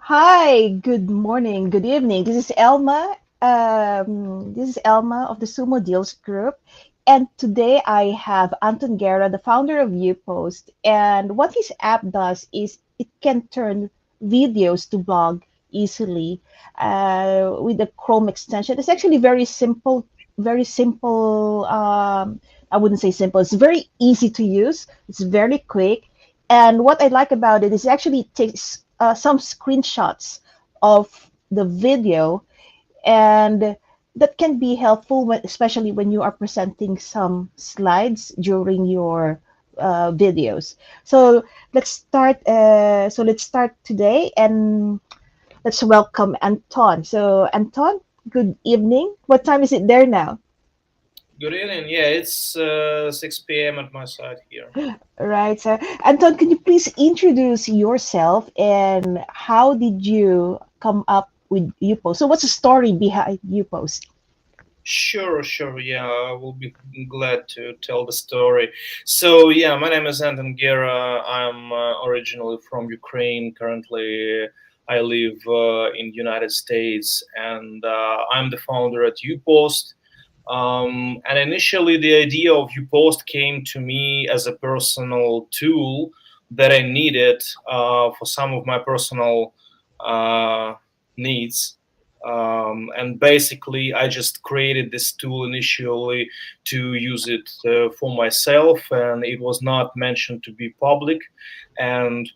Hi, good morning, good evening. This is Elma. This is Elma of the Sumo Deals Group. And today I have Anton Gera, the founder of YouPost. And what his app does is it can turn videos to blog easily with the Chrome extension. It's actually very simple, very simple. I wouldn't say simple, it's very easy to use, it's very quick. And what I like about it is it actually takes some screenshots of the video, and that can be helpful, especially when you are presenting some slides during your videos. So let's start. Let's start today, and let's welcome Anton. So Anton, good evening. What time is it there now? Good evening. Yeah, it's 6 p.m. at my side here. Right. So Anton, can you please introduce yourself and how did you come up with YouPost? So what's the story behind YouPost? Sure. Yeah, I will be glad to tell the story. So, yeah, my name is Anton Gera. I'm originally from Ukraine. Currently, I live in United States, and I'm the founder at YouPost. And initially, the idea of YouPost came to me as a personal tool that I needed for some of my personal uh, needs. And basically, I just created this tool initially to use it for myself, and it was not mentioned to be public. And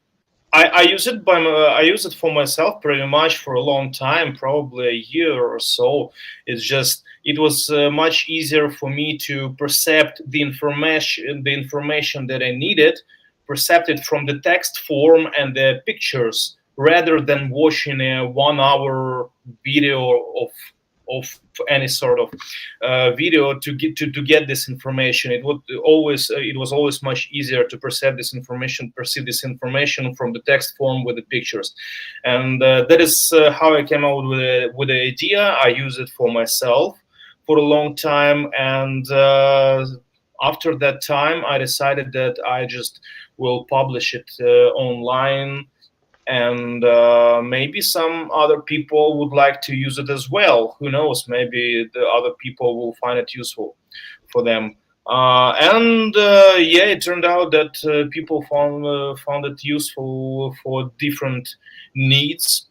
I use it I use it for myself pretty much for a long time, probably a year or so. It was much easier for me to percept the information that I needed, percept it from the text form and the pictures, rather than watching a 1 hour video of any sort of video to get this information. It was always much easier to perceive this information from the text form with the pictures, and that is how I came out with the idea. I use it for myself for a long time, and after that time, I decided that I just will publish it online, and maybe some other people would like to use it as well. Who knows? Maybe the other people will find it useful for them. And yeah, it turned out that people found it useful for different needs,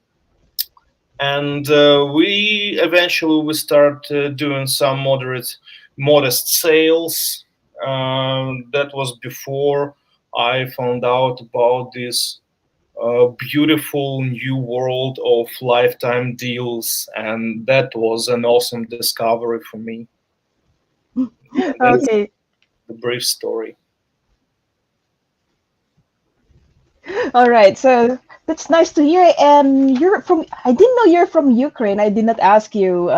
and we eventually we start doing some modest sales. That was before I found out about this beautiful new world of lifetime deals, and that was an awesome discovery for me. And that is Okay. the brief story. All right. So that's nice to hear. And I didn't know you're from Ukraine. I did not ask you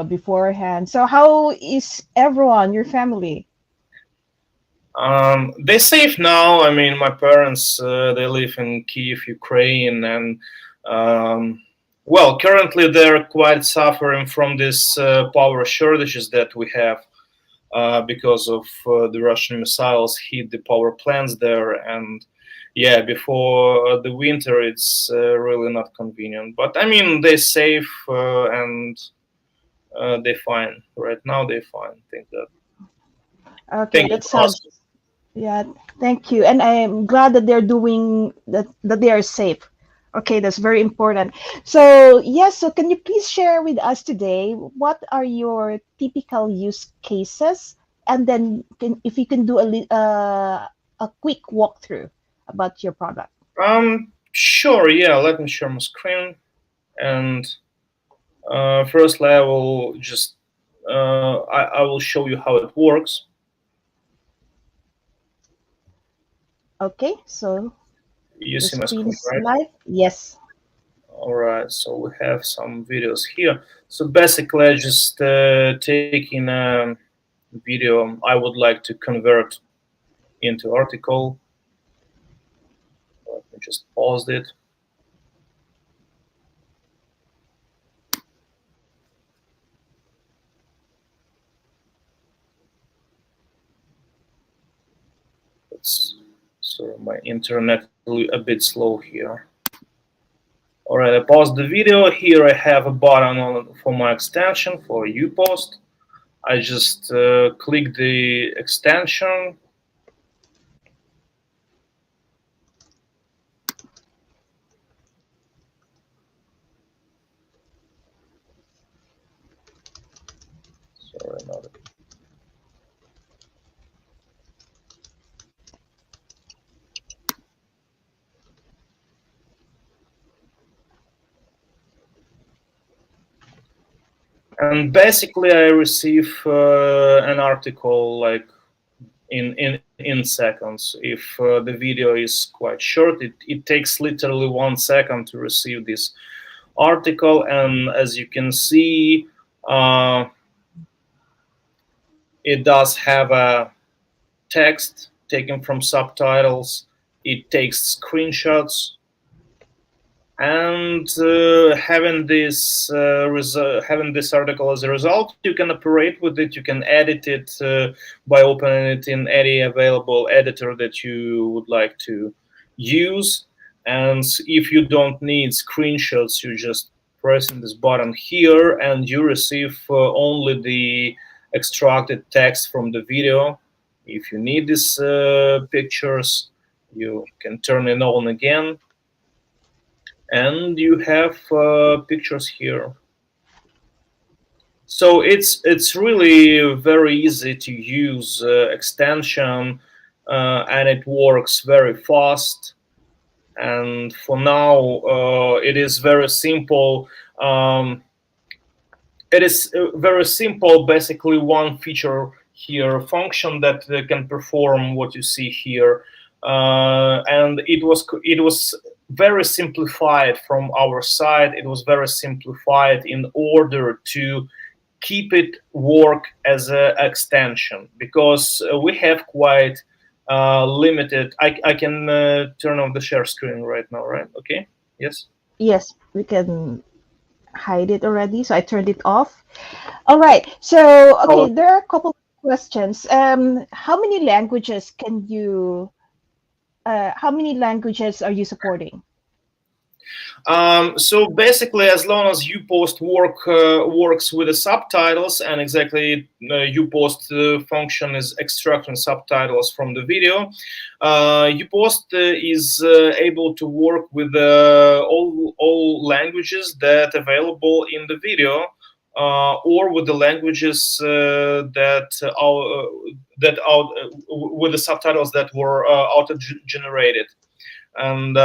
beforehand. So how is everyone, your family? They're safe now. I mean, my parents they live in Kiev, Ukraine, and um, well, currently they're quite suffering from this power shortages that we have because of the Russian missiles hit the power plants there, and yeah, before the winter, it's really not convenient. But I mean, they're safe and they're fine right now. They're fine. Thank God. Okay, Thank you that for sounds, asking. yeah, thank you. And I'm glad that they're doing that they are safe. Okay, that's very important. So, yes, so can you please share with us today what are your typical use cases? And then if you can do a quick walkthrough about your product. Sure. Yeah, let me share my screen. And firstly, I will just I will show you how it works. Okay, so You the see my screen screen, is right? live. Yes. All right. So we have some videos here. So basically, I just taking a video I would like to convert into article. Let me just pause it. It's sorry, my internet a bit slow here. All right, I paused the video. Here I have a button for my extension for YouPost. I just click the extension. Sorry, not. And basically, I receive an article like in seconds. If the video is quite short, it takes literally 1 second to receive this article. And as you can see, uh, it does have a text taken from subtitles. It takes screenshots, and having this article as a result, you can operate with it. You can edit it by opening it in any available editor that you would like to use. And if you don't need screenshots, you just pressing this button here, and you receive only the extracted text from the video. If you need these pictures, you can turn it on again, and you have pictures here. So it's really very easy to use extension, and it works very fast. And for now, it is very simple. It is very simple. Basically, one feature here, function that can perform what you see here, and it was very simplified from our side. It was very simplified in order to keep it work as an extension, because we have quite limited. I can turn off the share screen right now, right? Okay. Yes. Yes, we can hide it already. So I turned it off. All right. So, Oh, okay, there are a couple of questions. How many languages how many languages are you supporting? So basically, as long as works with the subtitles, and exactly UPost function is extracting subtitles from the video, UPost is able to work with all languages that available in the video. Or with the languages with the subtitles that were auto-generated, and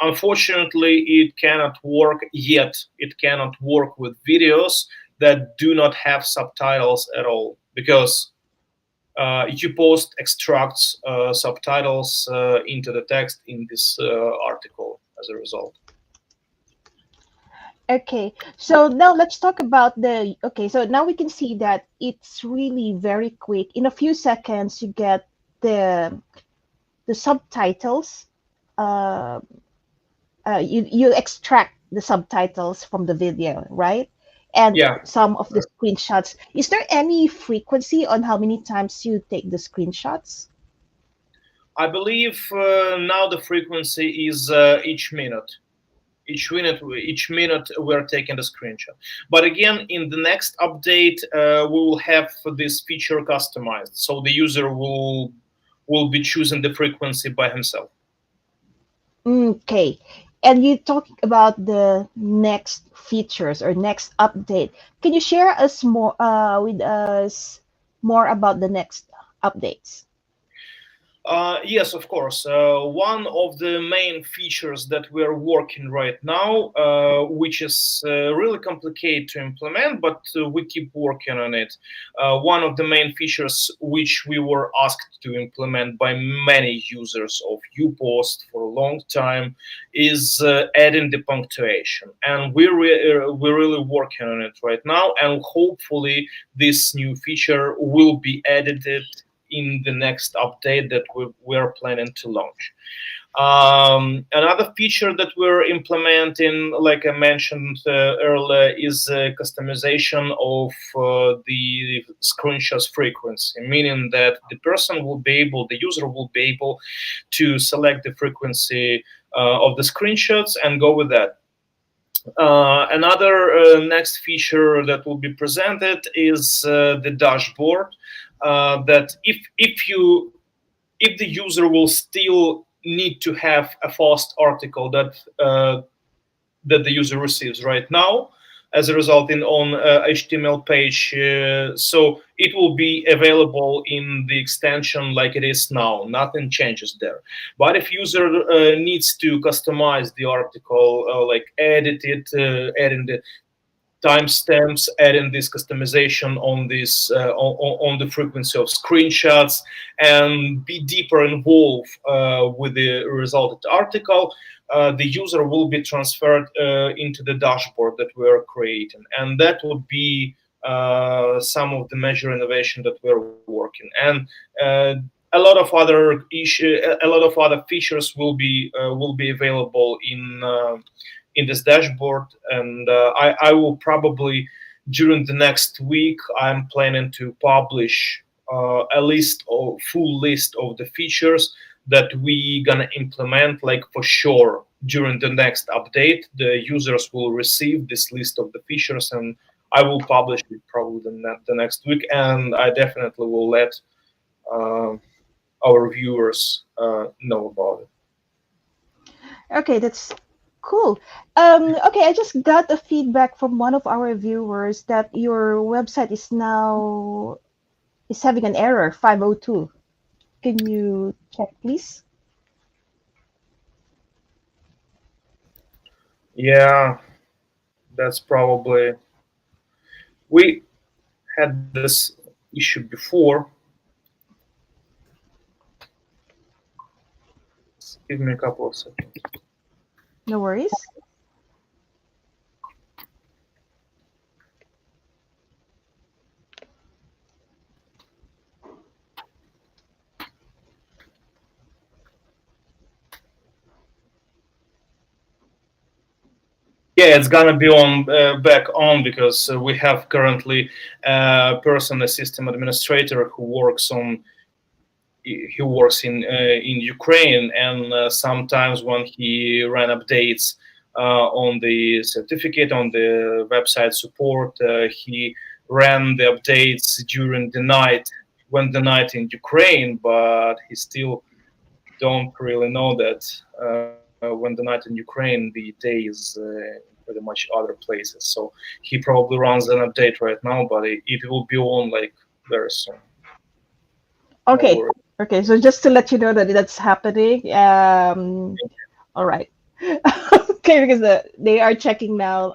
unfortunately it cannot work yet. It cannot work with videos that do not have subtitles at all, because YouPost extracts subtitles into the text in this article as a result. Okay, so now let's talk about okay, so now we can see that it's really very quick. In a few seconds, you get the the subtitles. Uh, you extract the subtitles from the video, right? And Yeah, some of the screenshots. Is there any frequency on how many times you take the screenshots? I believe now the frequency is each minute we're taking the screenshot. But again, in the next update, we will have this feature customized, so the user will be choosing the frequency by himself. Okay. And you talk about the next features or next update. Can you share us more with us more about the next updates? Yes, of course. One of the main features that we're working right now, which is really complicated to implement, but we keep working on it. One of the main features which we were asked to implement by many users of YouPost for a long time is adding the punctuation, and we're really working on it right now. And hopefully, this new feature will be added in the next update that we're planning to launch. Another feature that we're implementing, like I mentioned earlier, is customization of the screenshots frequency, meaning that the user will be able to select the frequency of the screenshots and go with that. Another next feature that will be presented is the dashboard. That if the user will still need to have a fast article that the user receives right now as a result in on HTML page. So it will be available in the extension like it is now. Nothing changes there. But if user needs to customize the article, like edit it, adding the timestamps, adding this customization on this on the frequency of screenshots, and be deeper involved with the resulted article, the user will be transferred into the dashboard that we are creating, and that would be some of the major innovation that we're working. And a lot of other features will be available in this dashboard, and I will probably during the next week I'm planning to publish a list of full list of the features that we gonna implement, like for sure during the next update the users will receive this list of the features, and I will publish it probably the next week, and I definitely will let uh, our viewers know about it. Okay, that's cool. Okay, I just got a feedback from one of our viewers that your website is having an error, 502. Can you check, please? Yeah, that's probably we had this issue before. Give me a couple of seconds. No worries. Yeah, it's gonna be on back on because we have currently a person, a system administrator who works in Ukraine, and sometimes when he ran updates on the certificate on the website support, he ran the updates during the night when the night in Ukraine, but he still don't really know that when the night in Ukraine, the day is pretty much other places. So he probably runs an update right now, but it will be on like very soon. No Okay. worries. Okay, so just to let you know that that's happening. All right. Okay, because they are checking now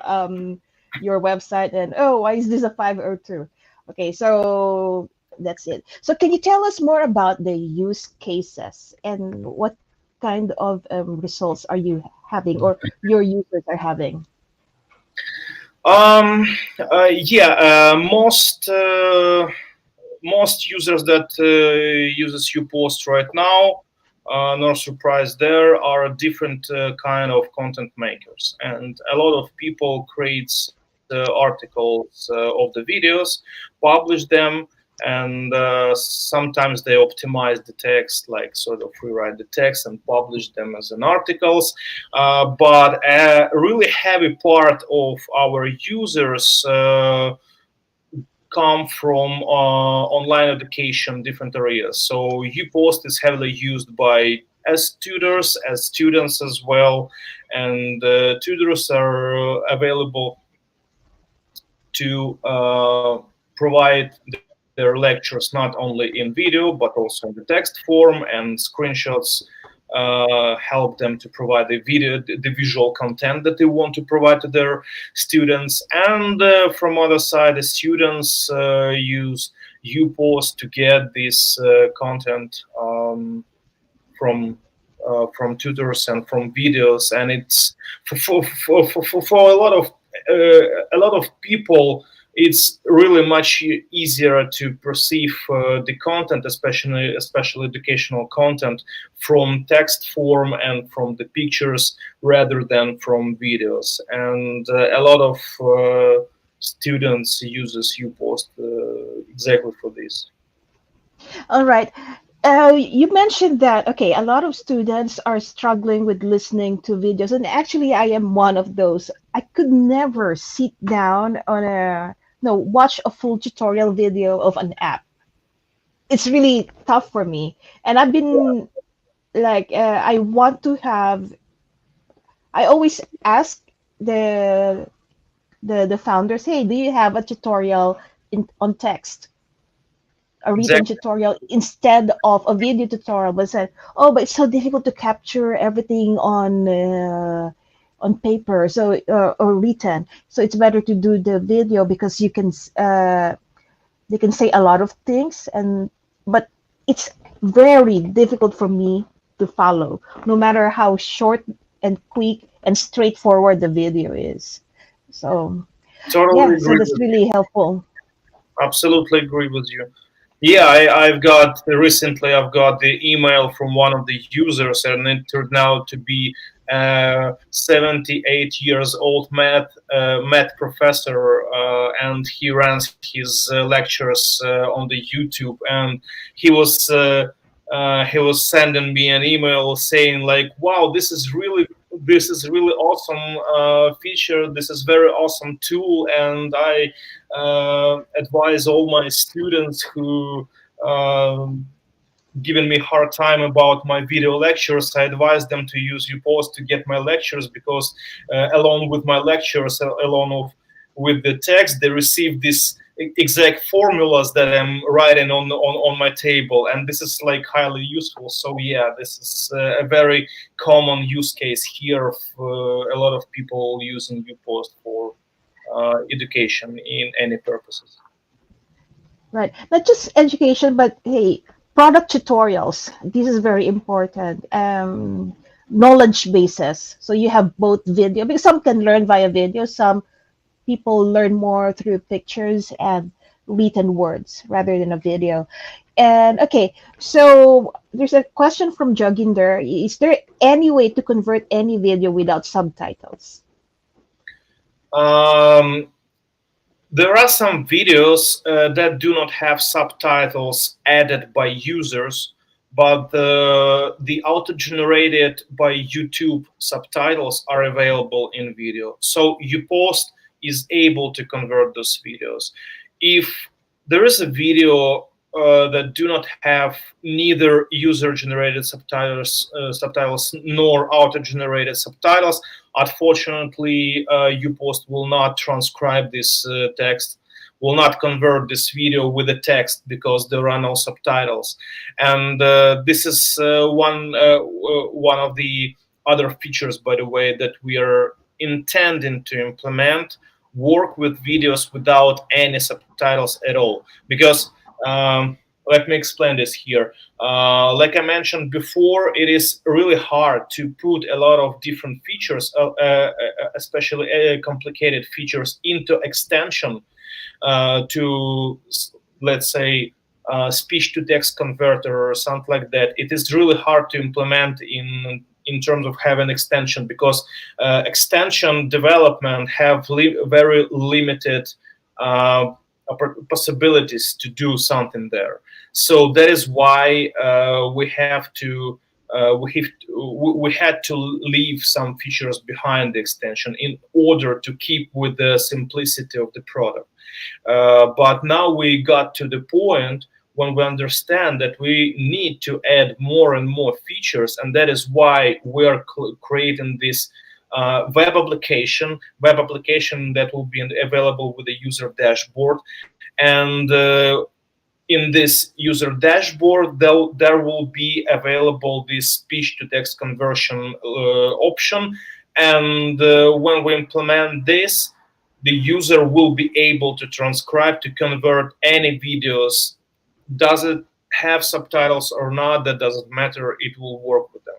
your website and oh, why is this a 502? Okay, so that's it. So can you tell us more about the use cases and what kind of results are you having or your users are having? Um, yeah, most users that uses UPost right now, no surprise there, are different kind of content makers, and a lot of people creates articles of the videos, publish them, and sometimes they optimize the text, like sort of rewrite the text and publish them as an articles. But a really heavy part of our users come from online education, different areas. So UPost is heavily used by as tutors, as students as well, and tutors are available to provide their lectures not only in video but also in the text form, and screenshots help them to provide the visual content that they want to provide to their students. And from other side, the students use UPost to get this content from tutors and from videos, and it's for a lot of people it's really much easier to perceive the content, especially educational content, from text form and from the pictures rather than from videos. And a lot of students uses UPost exactly for this. All right. You mentioned that, okay, a lot of students are struggling with listening to videos, and actually, I am one of those. I could never sit down on a no watch a full tutorial video of an app. It's really tough for me, and I've been like I want to have. I always ask the the founders, hey, do you have a tutorial on text, a written Exactly. tutorial instead of a video tutorial? But said, oh, but it's so difficult to capture everything on paper, so or written. So it's better to do the video because you can they can say a lot of things, and but it's very difficult for me to follow, no matter how short and quick and straightforward the video is. So Totally yeah, so agree that's with you. really helpful. Absolutely agree with you. Yeah, I've got recently. I've got the email from one of the users, and it turned out to be 78 years old math professor, and he runs his lectures on the YouTube. And he was he was sending me an email saying like, "Wow, this is really awesome feature. This is very awesome tool, and I advise all my students who given me hard time about my video lectures. I advise them to use YouPost to get my lectures because along with my lectures, with the text, they receive these exact formulas that I'm writing on my table, and this is like highly useful. So yeah, this is a very common use case here of a lot of people using YouPost for education in any purposes. Right, not just education, but hey, product tutorials, this is very important. Knowledge bases, so you have both video, because some can learn via video, some people learn more through pictures and written words rather than a video. And okay, so there's a question from Joginder. Is there any way to convert any video without subtitles? Um, there are some videos that do not have subtitles added by users, but the auto-generated by YouTube subtitles are available in video. So YouPost is able to convert those videos. If there is a video that do not have neither user-generated subtitles nor auto-generated subtitles, unfortunately, YouPost will not transcribe this text, will not convert this video with the text because there are no subtitles. And this is one of the other features, by the way, that we are intending to implement. Work with videos without any subtitles at all, because let me explain this here. Like I mentioned before, it is really hard to put a lot of different features, especially complicated features, into extension to, let's say, speech to text converter or something like that. It is really hard to implement in terms of having extension, because extension development have very limited uh, possibilities to do something there. So that is why we had to leave some features behind the extension in order to keep with the simplicity of the product. But now we got to the point when we understand that we need to add more and more features, and that is why we are creating this web application that will be available with a user dashboard. And in this user dashboard, there will be available this speech to text conversion option. And when we implement this, the user will be able to transcribe, to convert any videos. Does it have subtitles or not? That doesn't matter. It will work with them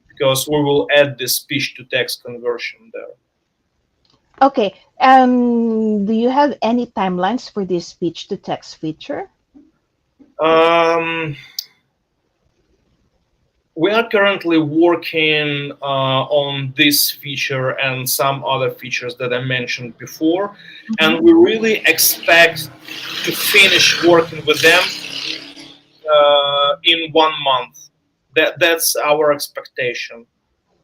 because we will add this speech to text conversion there. Okay, do you have any timelines for this speech to text feature? Um, we are currently working on this feature and some other features that I mentioned before, and we really expect to finish working with them in 1 month. That's our expectation.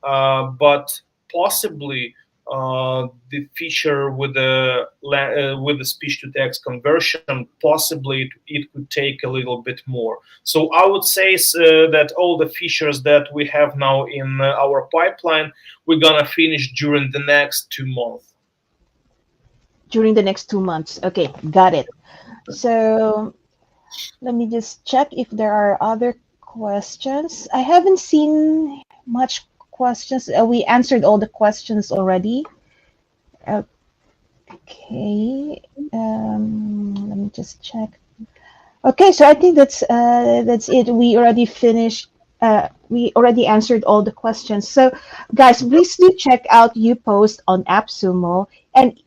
But possibly the feature with the speech to text conversion, possibly it could take a little bit more. So I would say that all the features that we have now in our pipeline, we're gonna finish during the next 2 months. During the next 2 months. Okay, got it. So let me just check if there are other questions. I haven't seen much questions. We answered all the questions already. Okay. Let me just check. Okay, so I think that's it. We already finished. We already answered all the questions. So, guys, please do check out YouPost on AppSumo, and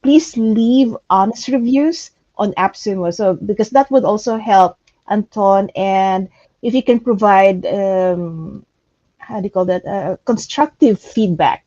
please leave honest reviews on AppSumo. So, because that would also help Anton, and if you can provide how do you call that, constructive feedback,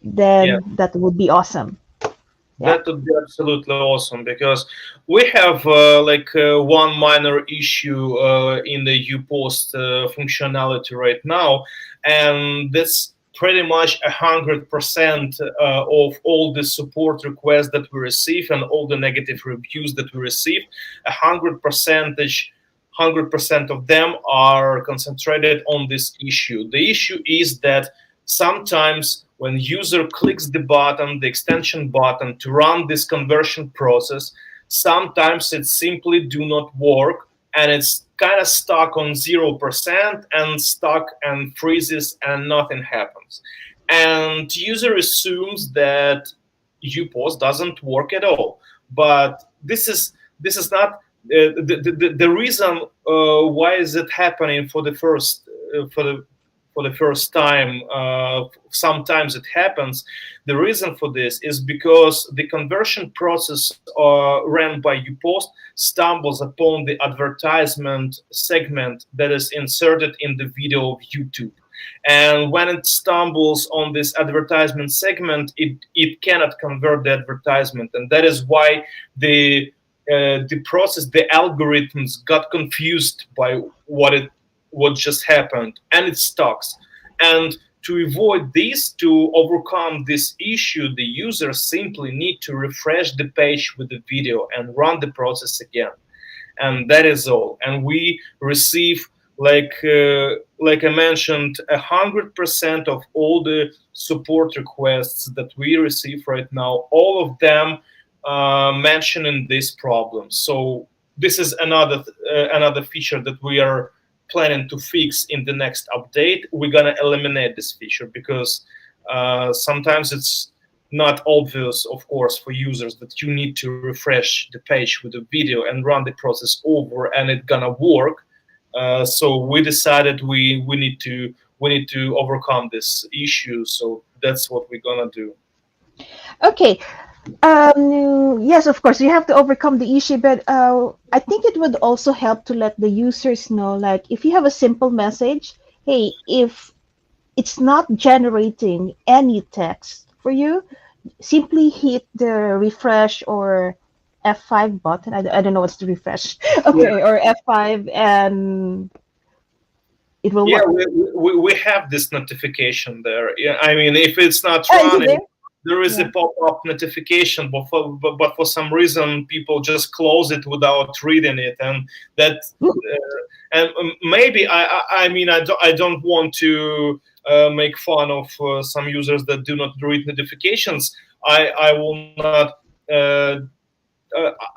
Yeah. then that would be awesome. Yeah. That would be absolutely awesome because we have one minor issue in the UPost functionality right now, and that's pretty much 100% of all the support requests that we receive and all the negative reviews that we receive. 100% of them are concentrated on this issue. The issue is that sometimes when user clicks the button, the extension button to run this conversion process, sometimes it simply do not work and it's kind of stuck on 0% and stuck and freezes and nothing happens. And user assumes that UPOS doesn't work at all. But this is not the reason why is it happening for the first time. Sometimes it happens. The reason for this is because the conversion process ran by UPost stumbles upon the advertisement segment that is inserted in the video of YouTube. And when it stumbles on this advertisement segment, it cannot convert the advertisement. And that is why the process, the algorithms got confused by what just happened, and it stocks. And to avoid this, to overcome this issue, the users simply need to refresh the page with the video and run the process again. And that is all. And we receive, like I mentioned, 100% of all the support requests that we receive right now, all of them mentioning this problem. So this is another feature that we are planning to fix in the next update. We're gonna eliminate this feature because sometimes it's not obvious, of course, for users that you need to refresh the page with a video and run the process over, and it's gonna work. So we decided we need to overcome this issue. So that's what we're gonna do. Okay. Yes, of course, you have to overcome the issue, but I think it would also help to let the users know, like, if you have a simple message, hey, if it's not generating any text for you, simply hit the refresh or F5 button. I don't know what's the refresh. Yeah, Okay, or F5, and it will yeah, work. we have this notification there. Yeah, I mean, if it's not Is it running, there? there is a Yeah. pop-up notification, but for some reason people just close it without reading it, and that and maybe I mean I don't want to make fun of some users that do not read notifications. I will not. Uh,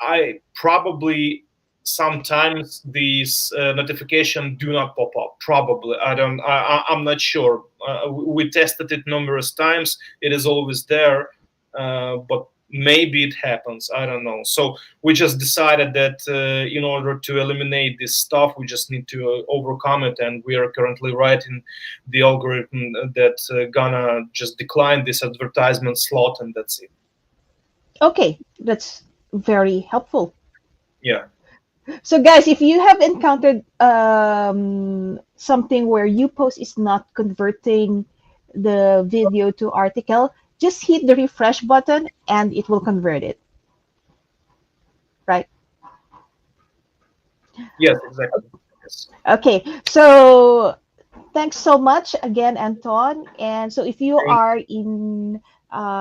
I probably sometimes these notification do not pop up. Probably I don't. I'm not sure. We tested it numerous times. It is always there, but maybe it happens. I don't know. So we just decided that in order to eliminate this stuff, we just need to overcome it, and we are currently writing the algorithm that gonna just decline this advertisement slot, and that's it. Okay, that's very helpful. Yeah. So, guys, if you have encountered something where YouPost is not converting the video to article, just hit the refresh button and it will convert it, right? Yes, exactly. Yes. Okay, so thanks so much again, Anton. And so if you Thank are in,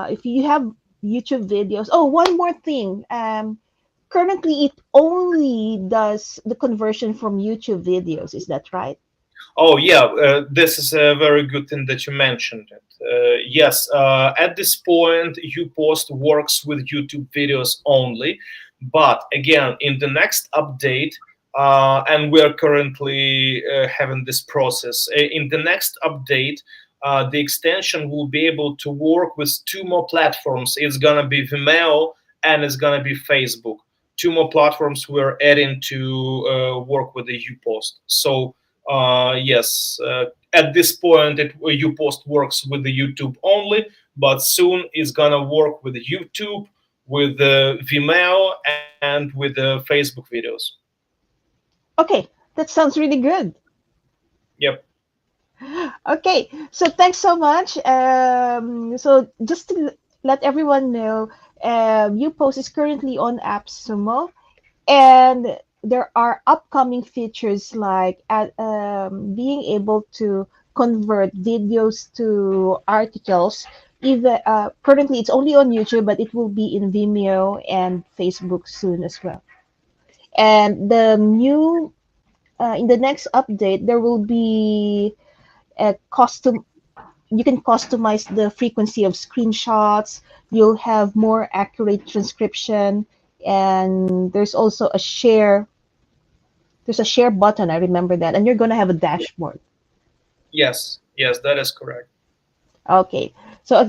if you have YouTube videos, oh, one more thing. Currently, it only does the conversion from YouTube videos. Is that right? Oh yeah, this is a very good thing that you mentioned it. Yes, at this point, YouPost works with YouTube videos only, but again, in the next update, and we are currently having this process. In the next update, the extension will be able to work with two more platforms. It's gonna be Vimeo and it's gonna be Facebook. Two more platforms we're adding to work with the YouPost. So yes, at this point, YouPost works with the YouTube only, but soon it's gonna work with YouTube, with Vimeo, and with the Facebook videos. Okay, that sounds really good. Yep. Okay, so thanks so much. So just to let everyone know, YouPost is currently on AppSumo, and there are upcoming features like being able to convert videos to articles. Either currently it's only on YouTube, but it will be in Vimeo and Facebook soon as well. And the new in the next update, there will be a custom. You can customize the frequency of screenshots. You'll have more accurate transcription, and there's a share button. I remember that. And you're going to have a dashboard. Yes. Yes, that is correct. Okay. So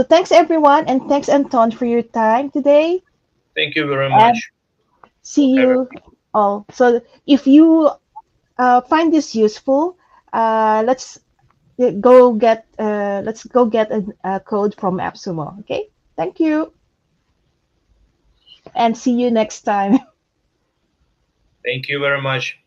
thanks everyone, and thanks Anton for your time today. Thank you very And much for see having you me. all. So if you find this useful, let's let's go get a code from AppSumo. Okay. Thank you, and see you next time. Thank you very much.